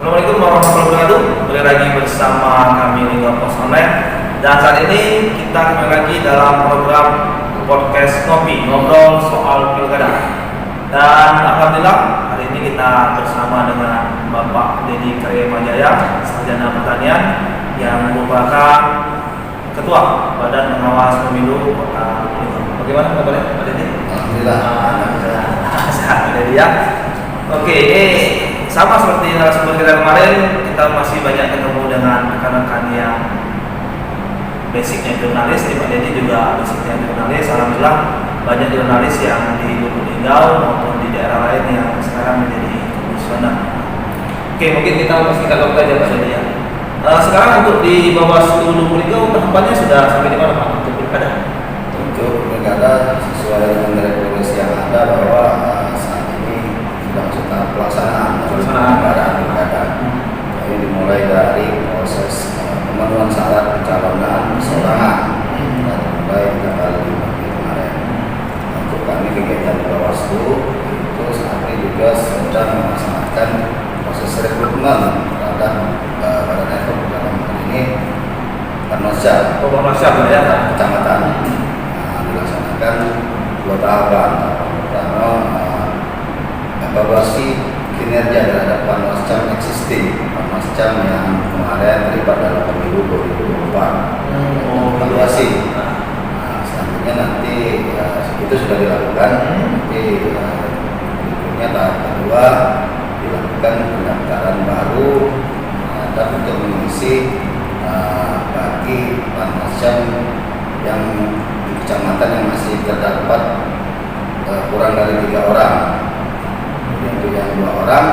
Assalamualaikum warahmatullahi wabarakatuh. Kembali lagi bersama kami di Pos Online. Dan saat ini kita kembali lagi dalam program podcast ngobrol soal pilkada. Dan alhamdulillah hari ini kita bersama dengan Bapak Dedi Karyamajaya, Sarjana Pertanian yang merupakan Ketua Badan Pengawas Pemilu Kota Bogor. Bagaimana kabarnya Pak Dedi? Alhamdulillah. Sehat Pak Dedi ya. Oke, ini sama seperti narasumber kita kemarin, kita masih banyak ketemu dengan rekan-rekan yang basicnya jurnalis. Pak Dedi juga basicnya jurnalis. Alhamdulillah banyak jurnalis yang di Lubuk Linggau maupun di daerah lain yang sekarang menjadi komisioner. Oke, mungkin kita masih kita lakukan aja Pak Dedi ya. Sekarang untuk di Bawaslu Lubuk Linggau tahapannya sudah sampai di mana Pak untuk pilkada? Untuk pilkada sesuai dengan regulasi yang ada bahwa saat ini sudah masuk tahap pelaksanaan pilkada. Ini dimulai dari proses pemenuhan syarat pencalonan perseorangan dan mulai tanggal 5 Mei kemarin. Untuk kami kegiatan di Bawaslu itu saat ini juga sedang melaksanakan proses rekrutmen terhadap badan ekor dalam hal ini Panwascam ya. Kecamatan. Dilaksanakan 2 tahapan. Pertama, evaluasi kinerja terhadap Panwascam existing, Panwascam yang kemarin terlibat dalam pemilu 2024. Evaluasi. Selanjutnya nanti itu sudah dilakukan. Nanti berikutnya tahap kedua dilakukan pendaftaran baru untuk mengisi bagi Panwascam yang di kecamatan yang masih terdapat kurang dari 3 orang. Untuk yang 2 orang,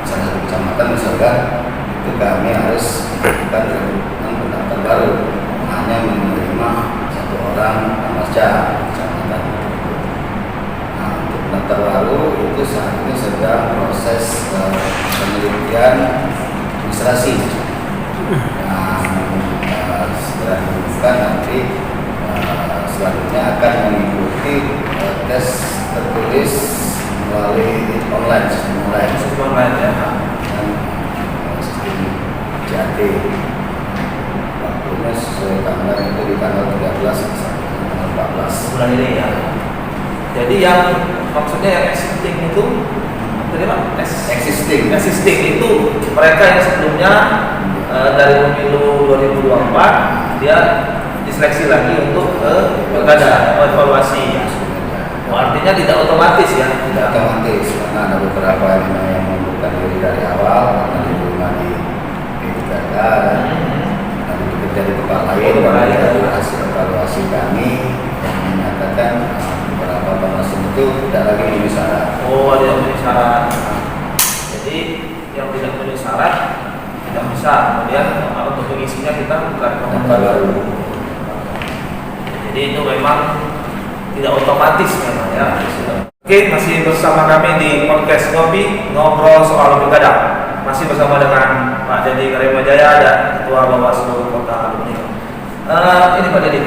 salah satu kecamatan misalkan, itu kami harus melakukan rekrutmen pendaftar baru, hanya menerima 1 orang Panwascam kecamatan. Nah, untuk pendaftar baru itu saat ini sedang proses penelitian administrasi. Setelah dilakukan nanti selanjutnya akan mengikuti tes tertulis melalui sistem online ya, dan sistem JAD. Waktunya sesuai tanggal itu di tanggal 13 sampai tanggal 14 bulan ini ya. Jadi yang maksudnya yang existing itu tadi Pak? Existing itu mereka yang sebelumnya dari pemilu 2024 dia diseleksi lagi untuk pilkada evaluasi. Artinya tidak otomatis ya? Tidak otomatis karena ada beberapa yang mengundurkan diri dari awal karena diterima di pilkada dan bekerja di tempat lain. Dari hasil evaluasi kami yang menyatakan beberapa Panwascam itu tidak lagi memenuhi syarat. Oh, tidak memenuhi syarat. Jadi yang tidak memenuhi syarat tidak bisa. Kemudian untuk mengisinya kita bukan pendaftar baru. Jadi itu memang tidak otomatis memang ya. Oke, masih bersama kami di podcast ngobrol soal pilkada. Masih bersama dengan Pak Dedi Karyamajaya dan Ketua Bawaslu Kota Lubuk Linggau. Ini Pak Dedi,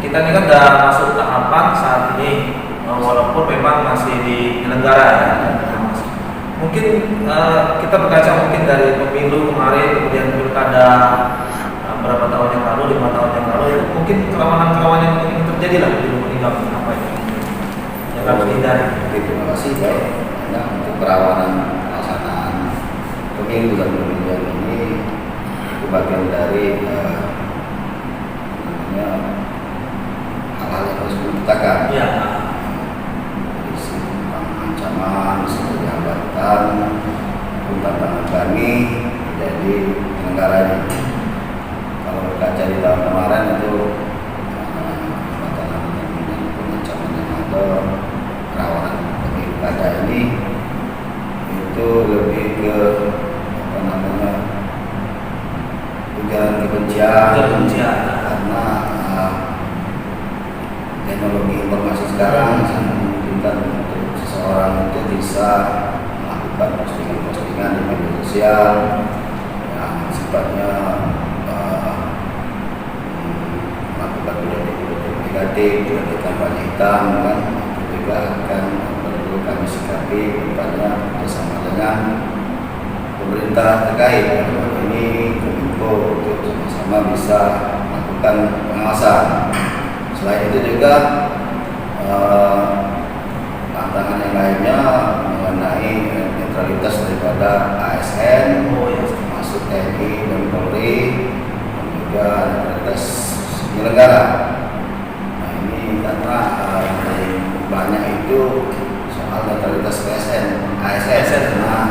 kita ini kan sudah masuk tahapan saat ini, walaupun memang masih di negara ya. Mungkin kita berkaca mungkin dari pemilu kemarin, kemudian pilkada berapa tahun yang lalu, 5 tahun yang lalu, mungkin kerawanan yang terjadi lah di Lubuk Linggau. Apa itu? Yang harus dihindari. Terima kasih baik. Nah, untuk kerawanan pelaksanaan pemilu dan pemilihan ini itu bagian dari hal-hal yang harus diletakkan. Ya. Ancaman, hambatan, tantangan kami jadi penyelenggaranya. Kalau berkaca di tahun kemarin itu ancaman yang ada kerawanan pilkada ini itu lebih ke ujaran kebencian karena teknologi informasi sekarang memungkinkan untuk seseorang itu bisa melakukan postingan di media sosial yang sifatnya melakukan politik negatif, politik kampanye hitam, kan itu juga akan perlu kami sikapi kedepannya bersama dengan pemerintah terkait. Ini Kominfo untuk sama-sama bisa melakukan pengawasan. Selain itu juga tantangan yang lainnya mengenai netralitas daripada ASN, termasuk TNI dan Polri, dan juga netralitas penyelenggara. Nah ini karena yang paling banyak itu soal netralitas ASN. Nah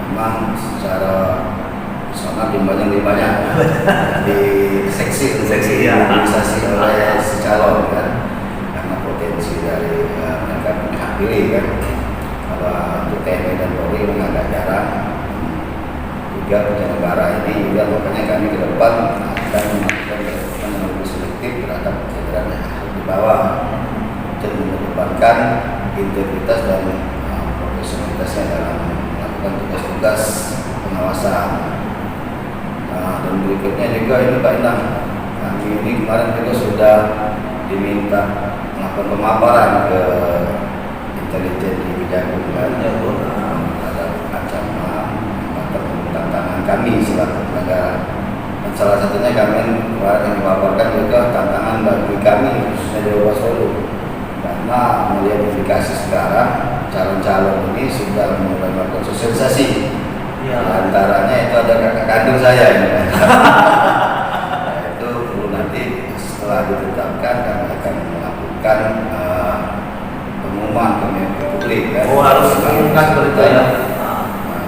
memang secara personal jumlahnya lebih banyak di seksi organisasi oleh si calon kan, karena potensi dari mereka punya hak pilih kan. Kalau untuk TNI dan Polri memang agak jarang. Juga penyelenggara ini juga makanya kami ke depan akan melakukan yang lebih selektif terhadap jajaran yang di bawah untuk mengedepankan integritas dan profesionalitasnya dalam melakukan tugas-tugas pengawasan. Dan berikutnya juga ini Pak Inang, kami ini kemarin juga sudah diminta melakukan pemaparan ke intelijen di Kejagung terhadap ancaman atau tantangan kami selaku negara. Dan salah satunya kami kemarin memaparkan juga tantangan bagi kami khususnya di Solo, karena melihat indikasi sekarang calon-calon ini sudah mulai melakukan sosialisasi. Antaranya itu ada kakak kandung saya ini. Itu perlu nanti setelah ditetapkan kami akan melakukan pengumuman ke publik kan. Harus mengumumkan seperti itu ya.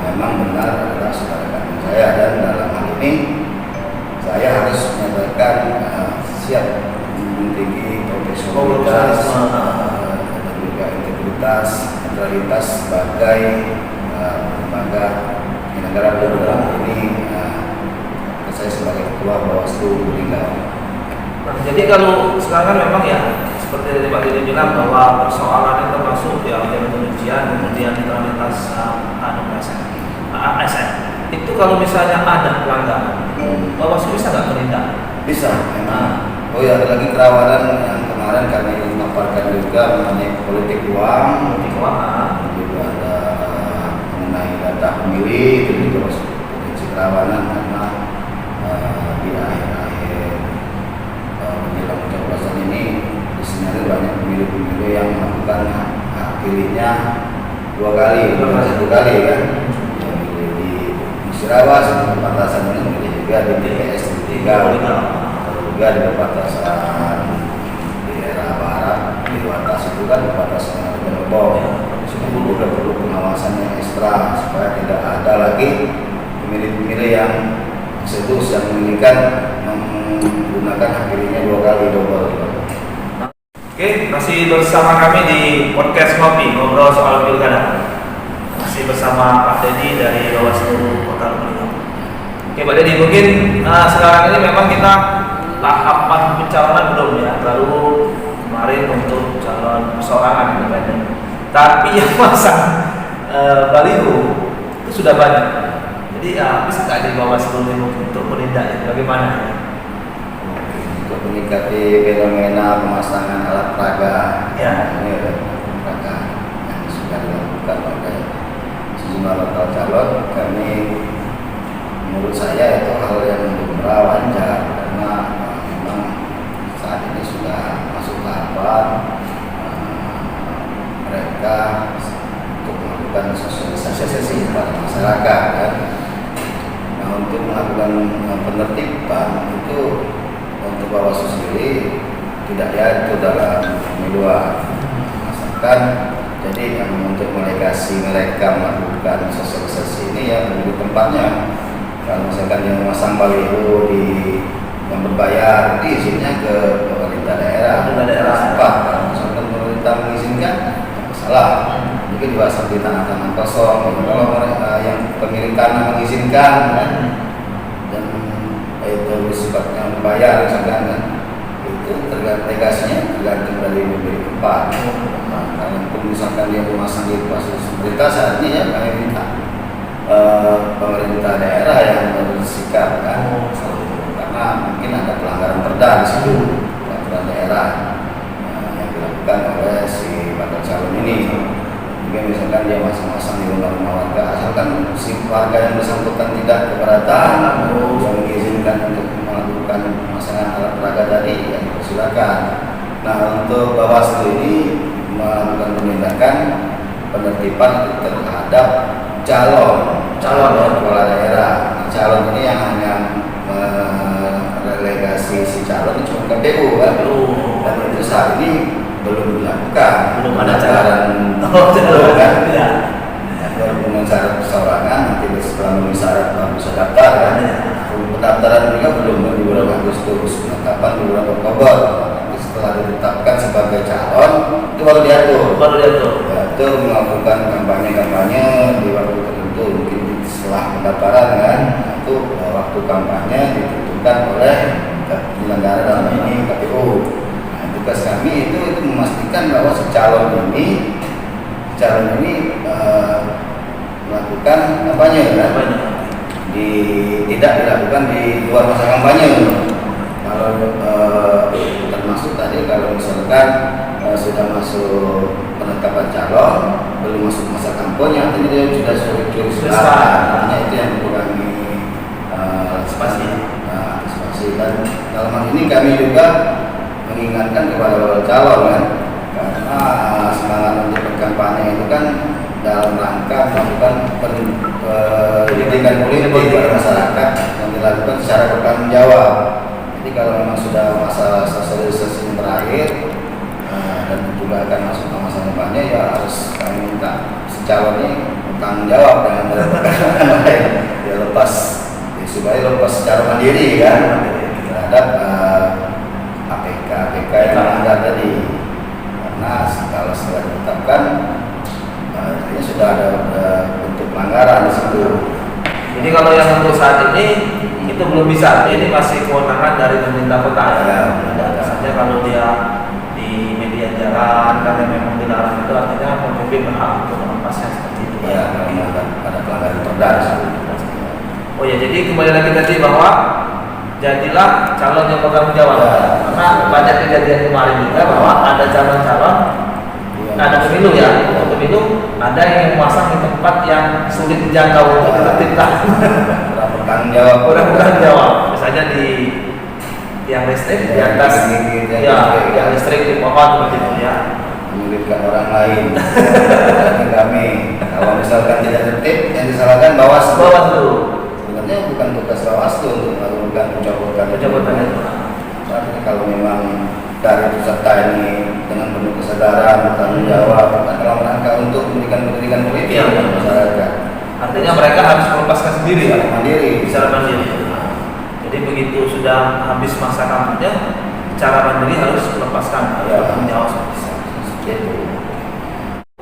Memang benar adalah saudara kandung saya, dan dalam hal ini saya harus menyatakan siap memiliki profesionalitas dan juga integritas, netralitas sebagai lembaga negara dalam ini. Saya sebagai ketua Bawaslu meninggal. Jadi kalau sekarang kan memang ya seperti tadi Pak Didi bilang bahwa persoalannya termasuk ya ujaran kebencian, kemudian netralitas ASN. Itu kalau misalnya ada pelanggaran, Bawaslu bisa nggak menindak? Bisa. Oh ya, ada lagi kerawanan yang kemarin kami memaparkan juga mengenai politik uang. Juga ada mengenai data pemilih, itu juga masuk potensi kerawanan karena di akhir-akhir menjelang pencoblosan ini disinyalir banyak pemilih-pemilih yang melakukan hak pilihnya dua kali, bukan satu kali kan. Yang pilih di Musirawas, di perbatasan ini, pilih juga di TPS di juga di perbatasan di daerah barat di Watas itu kan perbatasan dengan Lombok. Itu juga perlu pengawasan yang ekstra supaya tidak ada lagi pemilih-pemilih yang sedus yang menginginkan menggunakan hak pilihnya dua kali double. Oke, masih bersama kami di podcast ngobrol soal pilkada. Masih bersama Pak Dedi dari Bawaslu Kota Lubuk. Oke Pak Dedi, mungkin sekarang ini memang kita tahapan pencalonan belum ya, baru kemarin untuk calon perseorangan independen. Tapi yang pasang baliho itu sudah banyak. Jadi bisa nggak di Bawaslu untuk menindak bagaimana? Untuk menyikapi fenomena pemasangan alat peraga, ini ada peraga yang sudah dilakukan oleh sejumlah bakal calon, kami menurut saya itu hal yang lumrah, wajar, karena memang saat ini sudah masuk tahapan mereka untuk melakukan sosialisasi kepada masyarakat kan. Nah, untuk melakukan penertiban itu untuk Bawaslu sendiri tidak diatur dalam pemiluan, asalkan jadi yang untuk melegasi mereka melakukan sosialisasi ini ya di tempatnya. Kalau misalkan dia memasang baliho di yang berbayar, itu izinnya ke pemerintah daerah. Kalau misalkan pemerintah mengizinkan, salah. Mungkin dipasang di tanah-tanah kosong. Kalau mereka yang pemilik tanah mengizinkan kan, dan itu sifatnya membayar misalkan kan, itu tergantung legasinya tergantung dari pemilik tempat. Kalau misalkan dia memasang di fasilitas pemerintah, saat ini ya kami minta pemerintah daerah yang bersikap kan, karena mungkin ada pelanggaran perda di situ, peraturan daerah yang dilakukan oleh si bakal calon ini. Jika misalkan dia masang-masang di rumah warga, asalkan si warga yang bersangkutan tidak keberatan yang mengizinkan untuk melakukan pemasangan alat peraga tadi, ya silakan. Nah, untuk Bawaslu ini melakukan penindakan penertiban terhadap calon kepala daerah. Nah, calon ini yang hanya relegasi si calon cuma KPU kan, dan itu saat ini belum dilakukan, belum ada cara kan, ya. Dengan syarat perseorangan nanti setelah memenuhi syarat baru bisa daftar kan. Pendaftaran juga belum di bulan Agustus, penetapan di bulan Oktober. Nanti setelah ditetapkan sebagai calon itu baru diatur. Ya, itu melakukan kampanye di waktu tertentu, mungkin setelah pendaftaran kan, itu waktu kampanye ditentukan oleh penyelenggara dalam ini KPU. Tugas kami itu memastikan bahwa si calon ini melakukan kampanye kan? Tidak dilakukan di luar masa kampanye. Kalau termasuk tadi kalau misalkan sudah masuk penetapan calon belum masuk masa kampanye, artinya dia sudah curi artinya itu yang perlu kami antisipasi. Dan dalam hal ini kami juga mengingatkan kepada calon kan, karena semangat untuk berkampanye itu kan dalam rangka melakukan pendidikan politik kepada masyarakat yang dilakukan secara bertanggung jawab. Jadi kalau memang sudah masa sosialisasi berakhir dan juga akan masuk ke masa kampanye, ya harus kami minta si calon ini bertanggung jawab dengan melakukan dia lepas supaya lepas secara mandiri kan terhadap APK yang melanggar tadi, karena kalau sudah ditetapkan ini sudah ada bentuk pelanggaran di situ. Jadi kalau yang untuk saat ini itu belum bisa, ini masih kewenangan dari pemerintah kota ya. Saja kalau dia di median jalan karena memang dilarang, itu artinya pemimpin berhak untuk melepasnya seperti itu. Ya, ada pelanggaran perda. Oh ya, jadi kembali lagi tadi bahwa jadilah calon yang bertanggung jawab. Karena banyak kejadian kemarin juga bahwa ada calon-calon, ada pemilu ya, untuk pemilu ada yang memasang di tempat yang sulit dijangkau untuk ditertibkan. Kurang bertanggung jawab. Misalnya di yang listrik di atas, yang listrik di pohon seperti itu ya. Menyulitkan orang lain. Kami kalau misalkan tidak tertib, yang disalahkan Bawaslu. Sebenarnya bukan tugas Bawaslu untuk melakukan pencopotan itu. Tapi kalau memang dari peserta ini dengan penuh kesadaran bertanggung jawab dalam rangka untuk memberikan pendidikan politik kepada masyarakat. Artinya mereka harus melepaskan sendiri ya, secara mandiri. Jadi begitu sudah habis masa kampanye, cara mandiri harus melepaskan bertanggung jawab seperti itu.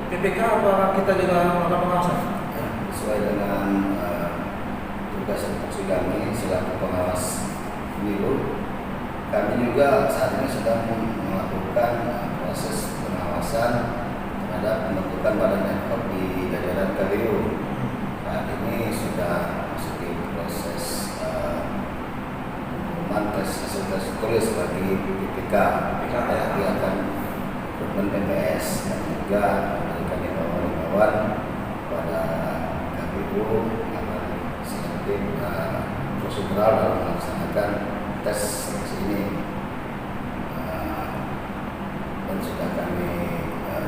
PPK apa kita juga melakukan pengawasan? Sesuai dengan tugas dan fungsi kami selaku pengawas pemilu, kami juga saat ini sedang melakukan proses pengawasan terhadap pembentukan badan ad hoc di jajaran KPU. Saat ini sudah masuk di proses tes hasil tes tulis bagi PPK. Nanti akan rekrutmen PPS dan juga memberikan imbauan pada KPU agar selektif prosedural dalam melaksanakan tes seleksi ini. Dan sudah kami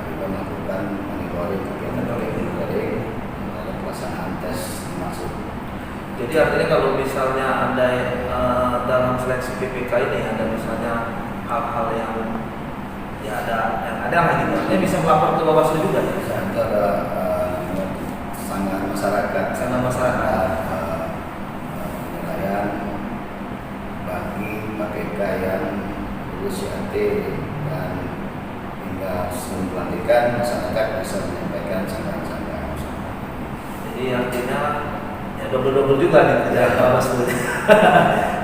juga melakukan monitoring kegiatan dalam pelaksanaan tes masuk. Jadi artinya kalau misalnya ada dalam seleksi PPK ini ada misalnya hal-hal yang ya ada lagi, artinya bisa melapor ke Bawaslu juga. Itu ada sangat masyarakat, penilaian bagi PPK yang lulus UAT dan hingga sebelum pelantikan masyarakat bisa menyampaikan sanggahan-sanggahan. Jadi artinya ya double juga nih kerjaan Bawaslu.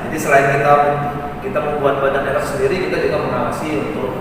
Jadi selain kita membuat badan ad hoc sendiri, kita juga mengawasi untuk